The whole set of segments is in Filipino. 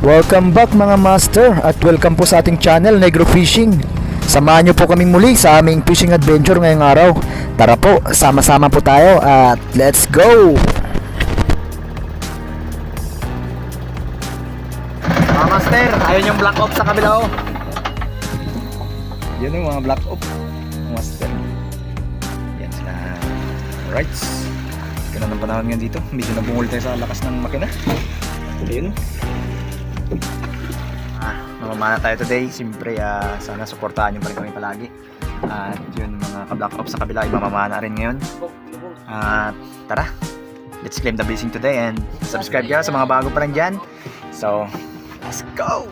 Welcome back mga master at welcome po sa ating channel Negro Fishing. Samahan niyo po kaming muli sa aming fishing adventure ngayong araw. Tara po, sama-sama po tayo at let's go! Mga master, ayun yung black off sa kabila oh. Yan yung mga black off mga master. Yan sila. Alright. Ganda ng panahon nga dito. Medyo nabungol tayo sa lakas ng makina. Ayun. Mamamana tayo today. Siyempre, sana suportahan nyo pa rin kami palagi. At yun, mga ka-black ops sa kabila, mamamana rin ngayon. At tara, let's claim the blessing today and subscribe kayo sa mga bago pa rin dyan. So, let's go!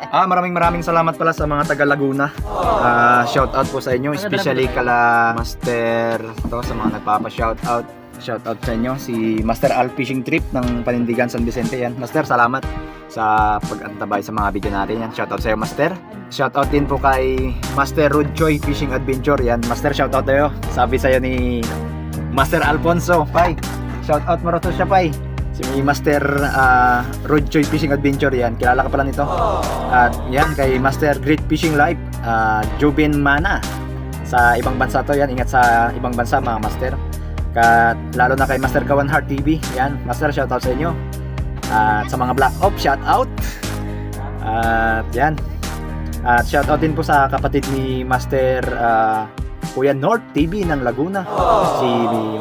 Maraming salamat pala sa mga taga Laguna. Shout out po sa inyo, especially kala Master to, sa mga nagpapa-shout out. Shout out sa inyo, si Master Al Fishing Trip ng Panindigan San Vicente yan. Master, salamat sa pag-antabay sa mga video natin yan. Shout out sa iyo, Master. Shout out din po kay Master Rod Choi Fishing Adventure yan. Master, shout out tayo. Sabi sa'yo ni Master Alfonso, Pai. Shout out mo rin siya, Pai. Si Master Rod Choi Fishing Adventure yan. Kilala ka pala nito. At yan, kay Master Great Fishing Life, Jobin Mana. Sa ibang bansa to yan. Ingat sa ibang bansa mga Master. Lalo na kay Master Kawan Heart TV. Yan, Master, shout out sa inyo. At sa mga Black Ops, shout out. At yan. At shout out din po sa kapatid ni Master Kuya North TV ng Laguna. Si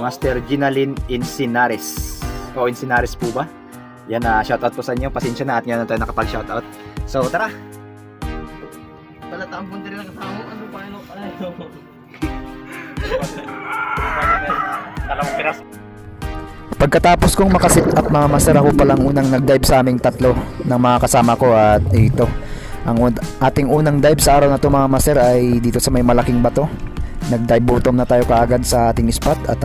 Master Ginalyn Encinares. O Encinares po ba? Yan, shout out po sa inyo. Pasensya na at ngayon na tayo nakapag-shout out. So tara. Palataang punta rin ang katao. Ano pa ano? Pagkatapos kong makasit up mga master, ako palang unang nag-dive sa aming tatlo ng mga kasama ko. At ito, ang ating unang dive sa araw na to mga master ay dito sa may malaking bato. Nag-dive bottom na tayo kaagad sa ating spot. At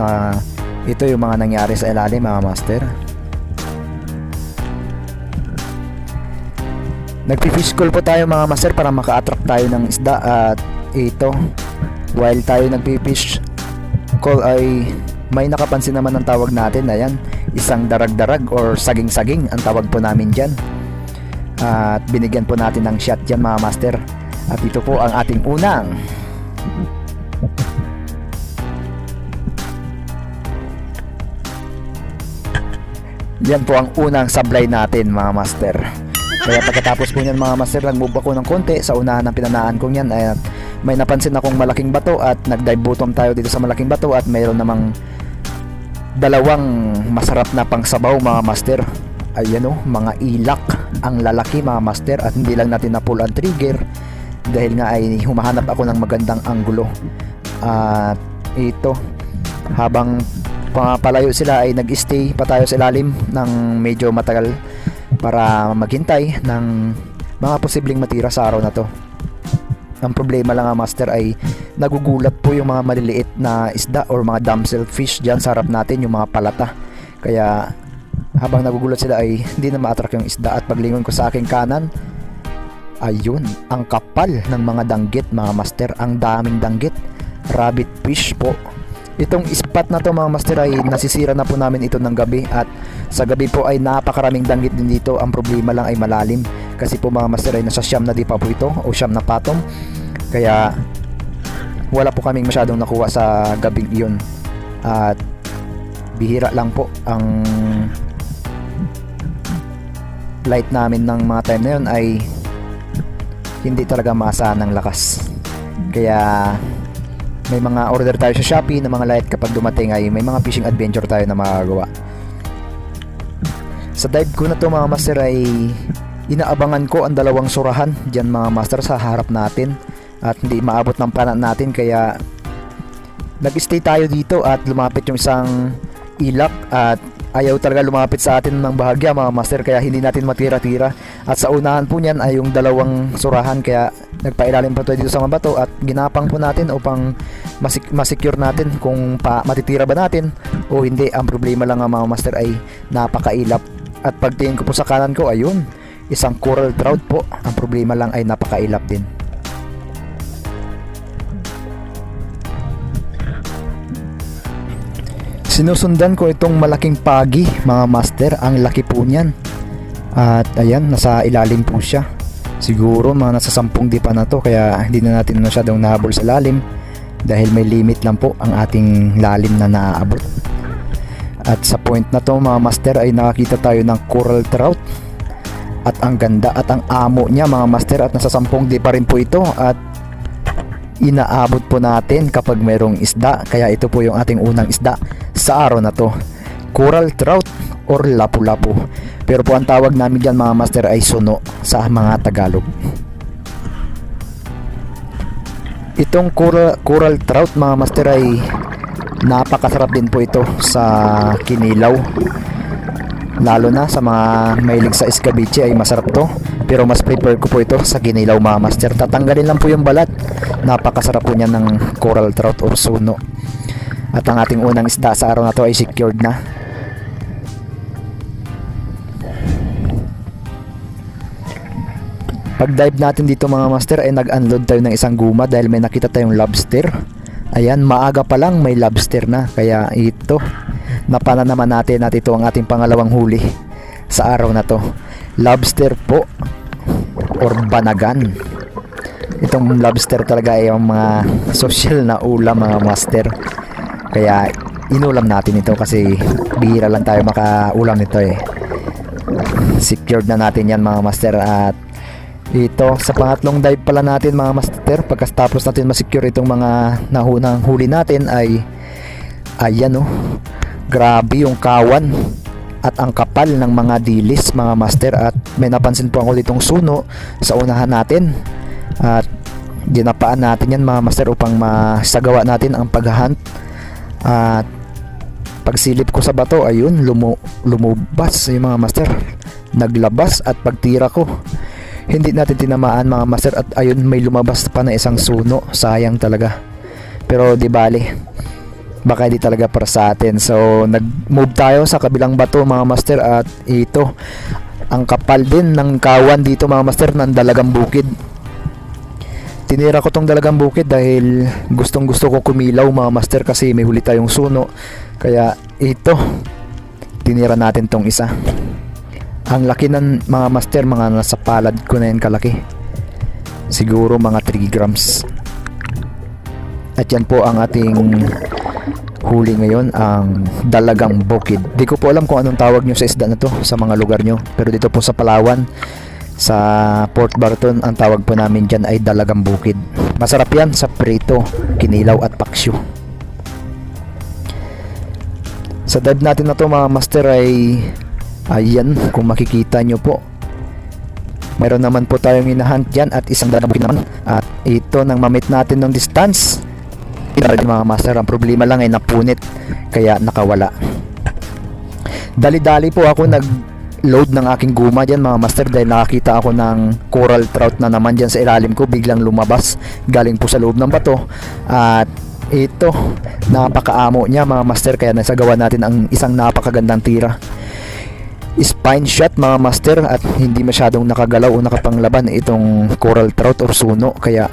ito yung mga nangyari sa ilalim mga master. Nagpi-fish call po tayo mga master para maka-attract tayo ng isda. At ito, while tayo nagpi-fish call ay may nakapansin naman ang tawag natin. Ayan, isang darag-darag or saging-saging ang tawag po namin dyan. At binigyan po natin ng shot dyan mga master. At ito po ang ating unang yan po ang unang sablay natin mga master. Kaya pagkatapos po niyan mga master, nag-move ako ng konti sa unahan ng pinanaan kong yan. At may napansin akong malaking bato at nag-dive bottom tayo dito sa malaking bato. At mayroon namang dalawang masarap na pangsabaw mga master. Ayan o, mga ilak ang lalaki mga master. At hindi lang natin na-pull ang trigger dahil nga ay humahanap ako ng magandang anggulo. At ito, habang palayo sila ay nag-stay pa tayo sa ilalim ng medyo matagal para maghintay ng mga posibleng matira sa araw na to. Ang problema lang nga master ay nagugulat po yung mga maliliit na isda or mga damsel fish dyan sa harap natin, yung mga palata. Kaya habang nagugulat sila ay hindi na ma-attract yung isda. At paglingon ko sa aking kanan, ayun, ang kapal ng mga danggit mga master. Ang daming danggit, rabbit fish po. Itong spot na to mga master ay nasisira na po namin ito ng gabi. At sa gabi po ay napakaraming danggit din dito. Ang problema lang ay malalim. Kasi po mga master ay nasa siyam na dipa po ito o siyam na patong. Kaya wala po kaming masyadong nakuha sa gabing iyon. At bihira lang po ang light namin ng mga time na yun ay hindi talaga maasahan ng lakas. Kaya may mga order tayo sa Shopee ng mga light. Kapag dumating ay may mga fishing adventure tayo na magagawa. Sa dive ko na to mga master ay inaabangan ko ang dalawang surahan dyan mga master sa harap natin. At hindi maabot ng panan natin. Kaya nag-stay tayo dito at lumapit yung isang ilak. At ayaw talaga lumapit sa atin ng bahagya mga master. Kaya hindi natin matira-tira. At sa unahan po niyan ay yung dalawang surahan. Kaya nagpailalim pa tayo dito sa mga bato. At ginapang po natin upang masecure natin kung matitira ba natin o hindi. Ang problema lang mga master ay napakailap. At pagtingin ko po sa kanan ko, ayun, isang coral trout po. Ang problema lang ay napakailap din. Sinusundan ko itong malaking pagi mga master. Ang laki po niyan. At ayan, nasa ilalim po siya. Siguro mga nasa 10 dipa na to, kaya hindi na natin masyadong nahabol sa lalim dahil may limit lang po ang ating lalim na naaabot. At sa point na to mga master ay nakakita tayo ng coral trout. At ang ganda at ang amo niya mga master, at nasa 10 dipa rin po ito at inaabot po natin kapag mayroong isda. Kaya ito po yung ating unang isda sa araw na to, coral trout or lapu-lapu. Pero po ang tawag namin dyan mga master ay suno sa mga Tagalog. Itong coral trout mga master ay napakasarap din po ito sa kinilaw. Lalo na sa mga mahilig sa escabeche ay masarap to. Pero mas prefer ko po ito sa kinilaw mga master. Tatanggalin lang po yung balat. Napakasarap po niya ng coral trout or suno. At ang ating unang isda sa araw na to ay secured na. Pag dive natin dito mga master ay nag-unload tayo ng isang guma dahil may nakita tayong lobster. Ayan, maaga pa lang may lobster na. Kaya ito, napana naman natin at ito ang ating pangalawang huli sa araw na to. Lobster po or banagan. Itong lobster talaga ay yung mga social na ulam mga master. Kaya inulam natin ito kasi bihira lang tayo makaulam nito eh. Secured na natin yan mga master. At ito sa pangatlong dive pala natin mga master, pagkatapos natin ma-secure itong mga nahunang huli natin ay ayan oh, grabe yung kawan at ang kapal ng mga dilis mga master. At may napansin po ako ditong suno sa unahan natin at ginapaan natin yan mga master upang masagawa natin ang paghahunt. At pagsilip ko sa bato ayun, lumubas yung mga master, naglabas. At pagtira ko hindi natin tinamaan mga master at ayun, may lumabas pa na isang suno. Sayang talaga. Pero di bali, baka hindi talaga para sa atin. So nag-move tayo sa kabilang bato mga master. At ito, ang kapal din ng kawan dito mga master ng dalagang bukid. Tinira ko tong dalagang bukid dahil gustong gusto ko kumilaw mga master kasi may huli tayong suno. Kaya ito, tinira natin tong isa. Ang laki ng mga master, mga nasa palad ko na yan kalaki. Siguro mga 3 grams. At yan po ang ating huli ngayon, ang dalagang bukid. Di ko po alam kung anong tawag nyo sa isda na to sa mga lugar nyo. Pero dito po sa Palawan, sa Port Barton, ang tawag po namin dyan ay dalagang bukid. Masarap yan sa prito, kinilaw at paksyo. Sa dive natin na to mga master ay ayan, kung makikita nyo po, mayroon naman po tayong hinahunt dyan at isang dalagang bukid naman. At ito, nang mamit natin ng distance, mga master, ang problema lang ay napunit kaya nakawala. Dali-dali po ako nag-load ng aking guma dyan mga master dahil nakakita ako ng coral trout na naman dyan sa ilalim ko. Biglang lumabas galing po sa loob ng bato. At ito, napakaamo niya mga master, kaya nasagawa natin ang isang napakagandang tira. Spine shot mga master at hindi masyadong nakagalaw o nakapanglaban itong coral trout or suno, kaya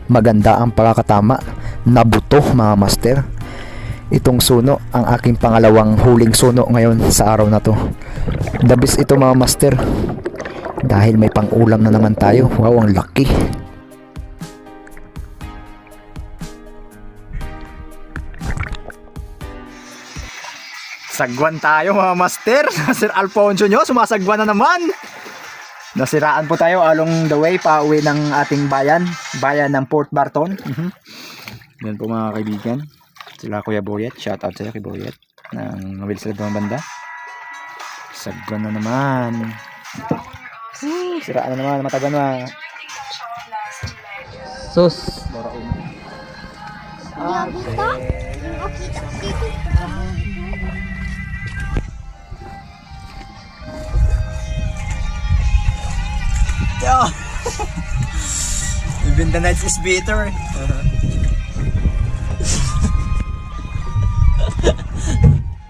maganda ang pagkakatama. Nabuto mga master. Itong suno ang aking pangalawang huling suno ngayon sa araw na to. The best ito mga master dahil may pang-ulam na naman tayo. Wow, ang laki. Sagwan tayo mga master. Sir Alfonso nyo, sumasagwan na naman. Nasiraan po tayo along the way pa uwi ng ating bayan ng Port Barton. Yan po mga kaibigan, sila Kuya Boyet. Shout out sa'yo kay Boyet ng mabilis sa ibang banda. Sagwan na naman. Siraan na naman, matagan na. Sus. Yeah. Even the night is bitter.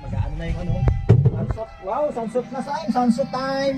Mag-ano na yung ano? Sunset. Wow, sunset na time. Sunset time.